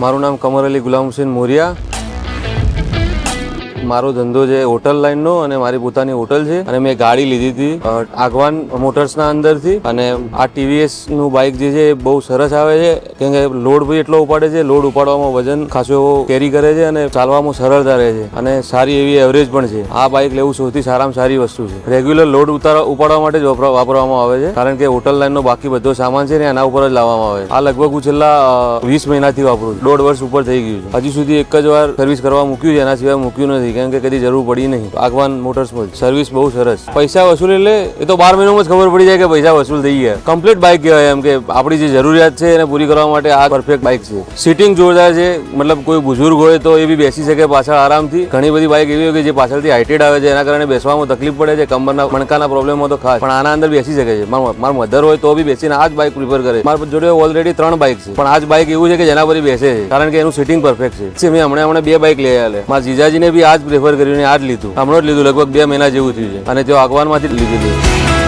મારું નામ કમર અલી ગુલામ હુસૈન મોરિયા. મારો ધંધો છે હોટલ લાઈનનો અને મારી પોતાની હોટલ છે અને મેં ગાડી લીધી હતી આગવાન મોટર્સના અંદરથી. અને આ ટીવીએસ નું બાઇક જે છે એ બહુ સરસ આવે છે, કેમ કે લોડ બી એટલો ઉપાડે છે, લોડ ઉપાડવામાં વજન ખાસો એવો કેરી કરે છે અને ચાલવામાં સરળતા રહે છે અને સારી એવી એવરેજ પણ છે. આ બાઇક લેવું સૌથી સારામાં સારી વસ્તુ છે. રેગ્યુલર લોડ ઉપાડવા માટે જ વાપરવામાં આવે છે, કારણ કે હોટલ લાઈનનો બાકી બધો સામાન છે ને એના ઉપર જ લાવવામાં આવે છે. આ લગભગ હું છેલ્લા 20 મહિનાથી વાપરું છું. 1.5 વર્ષ ઉપર થઈ ગયું છે. હજી સુધી એક જ વાર સર્વિસ કરવા મૂક્યું છે, એના સિવાય મૂક્યું નથી, કેમ કે કદી જરૂર પડી નહીં. આગવાન મોટર્સમાં સર્વિસ બહુ સરસ. પૈસા વસૂલ એટલે એ તો 12 મહિનામાં જ ખબર પડી જાય કે પૈસા વસૂલ થઈ ગયા. કમ્પ્લીટ બાઇક કહેવાય, એમ કે આપણી જે જરૂરિયાત છે એને પૂરી કરવા માટે આ પરફેક્ટ બાઇક છે. સીટિંગ જોરદાર છે, મતલબ કોઈ બુઝુર્ગ હોય તો એ બી બેસી શકે પાછળ આરામથી. ઘણી બધી બાઇક એવી હોય કે જે પાછળથી હાઇટેડ આવે છે, એના કારણે બેસવામાં તકલીફ પડે છે, કમરના મણકાના પ્રોબ્લેમ હોય તો ખાસ, પણ આના અંદર બેસી શકે છે. મારા મધર હોય તો બી બેસીને આ જ બાઇક પ્રિફર કરે. મારા જોડે ઓલરેડી 3 બાઇક છે, પણ આ જ બાઇક એવું છે કે જેના પર બેસે છે, કારણ કે એનું સીટિંગ પરફેક્ટ છે. મેં હમણાં 2 બાઇક લઈ આવ્યા. મારા જીજાજીને બી આ જ પ્રેફર કર્યું ને આ જ લીધું. હમણાં જ લીધું, લગભગ 2 મહિના જેવું થયું છે અને તેઓ આગવાનમાંથી જ લીધું.